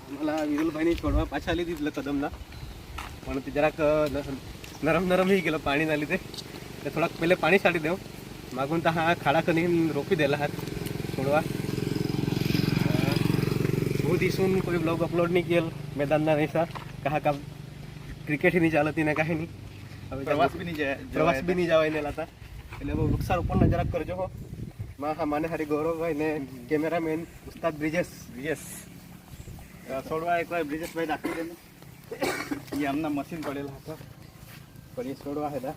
आम्हाला विरुलभाईने छोडवा पाछा आली तिथलं कदमला पण ते जरा नरम ही गेलं पाणी झाली ते थोडा पहिले पाणी साडी देऊ मागून तर हा खाडा कनीन रोपी दिला हात छोडवा बहुत दिसून कोई ब्लॉग अपलोड नहीं किया मैदान ना ऐसा कहा का क्रिकेट ही नहीं चालती ना कहीं नहीं प्रवास भी नहीं जावाय नेला था એટલે વૃક્ષારોપણ જરાક કરજો હો માં હા માને હારી ગૌરવભાઈ ને કેમેરામેન ઉસ્તાદ બ્રિજેશ છોડવા એકવાર બ્રિજેશભાઈ રાખી દે એ આમના મશીન પડેલા હતા પણ એ છોડવા હતા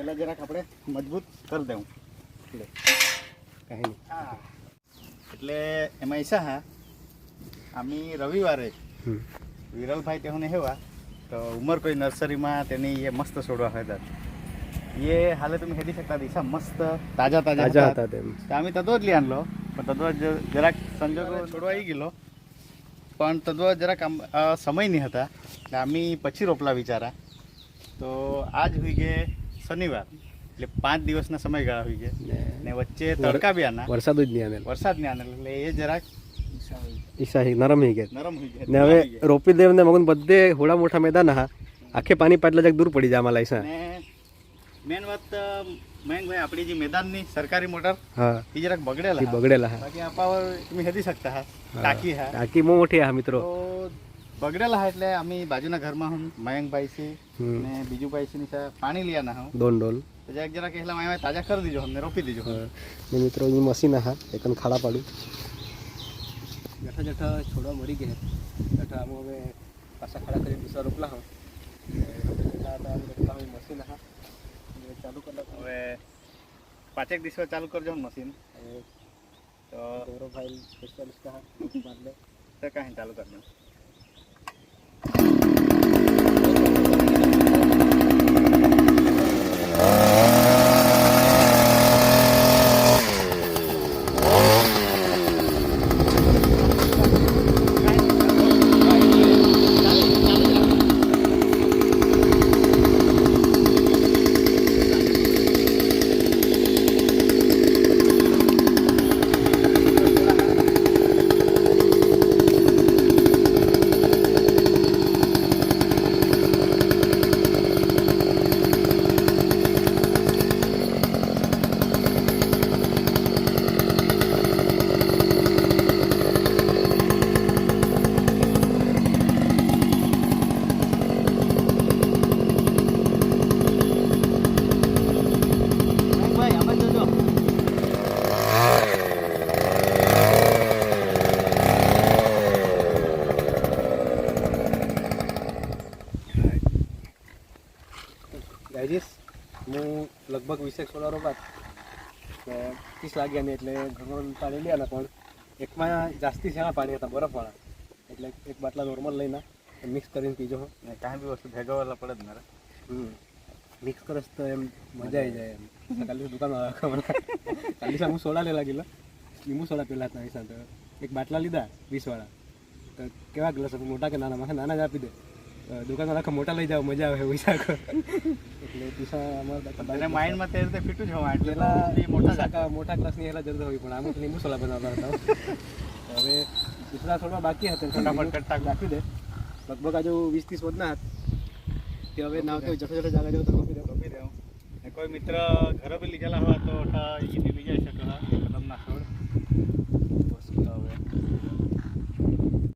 એલા જરાક આપણે મજબૂત કરી દેવું એટલે કાંઈ નહીં એટલે એમાં ઈચ્છા હા આम्ही રવિવારે વિરલભાઈ તેઓને હેવા તો ઉમર કોઈ નર્સરીમાં તેની એ મસ્ત છોડવા હતા ये हाले तुम्ही हेदी शकता दिसा मस्त ताजा હતા તેમ आम्ही तद्वत लिहि आणलो पण तद्वत जरा संजोग छोडवाई गेलो पण तद्वत जरा समय नहीं था आम्ही પછી રોપલા વિચારા તો આજ હોઈ ગયે શનિવાર એટલે 5 દિવસના સમયગાળા હોઈ ગયા ને વચ્ચે તડકા બી આના વરસાદ જ નહીં આવેલ એટલે એ જરાક ઈશા નરમ હોઈ ગયા ને હવે રોપી દેવ ને મગન બધે હોળા મોટા મેદાન હા આખે પાણી પાટલા જક દૂર પડી જાય આમાં ઈશા મેન વાત મયંકભાઈ આપણી જે મેદાનની સરકારી મોટર હા એ જરાક બગડેલા હા બાકી આ પાવર તમે હેદી શકતા હા ટાંકી બહુ મોટી હા મિત્રો તો બગડેલા એટલે અમે બાજુના ઘરમાં હું મયંકભાઈ છે ને બીજું ભાઈ છે ની પાણી લીયા ના હું ડોલ તો જરાક કહેલા માય તાજા કરી દીજો અમને રોપી દીજો ને મિત્રો એ મશીન હા એકન ખાડા પાડું જઠા છોડવા મરી ગયા જઠા આમ હવે પાછા ખાડા કરી દૂસરા રોપલા હા મશીન હા ચાલુ कर હવે 5 દિવસ ચાલુ કરજો મશીન તો ગૌરવભાઈ સ્પેશિયાલિસ્ટ હા બદલે તો કાંઈ ચાલુ કરજો ગાઈજીસ હું લગભગ 20 સોલારો બાદ 30 લાગ્યા ને એટલે ઘણું પાણી લ્યા પણ એકમાં જાસ્તી છે પાણી હતા બરફવાળા એટલે એક બાટલા નોર્મલ લઈને મિક્સ કરીને પીજો કાંઈ બી વસ્તુ ભેગવવાલા પડે જ મારે મિક્સ કરસ તો એમ મજા આવી જાય એમ કાલે દુકાન કાલે હું સોડા લેલા ગયેલા લીંબુ સોડા પેલા હતા એ સાથે એક બાટલા લીધા 20 વાળા તો કેવા ગ્લાસ મોટા કે નાના માથે નાના જ આપી દે દુકાનમાં આખા મોટા લઈ જાવ મજા આવે પૈસા એટલે પૈસા અમારા માઇન્ડમાં તે રીતે ફિટ જ હોવા એટલે મોટા ક્લાસની એલા જરૂર હોય પણ આમ તો લીંબુ સોડા બનાવતા હતા હવે દૂસરા થોડા બાકી હતા ફટાફટ કરતા રાખી દે લગભગ આજુ 20-30 વધના હતા તે હવે ના કે જઠો જાગા જેવો તો રોપી દે કોઈ મિત્ર ઘરે બી લીધેલા હોય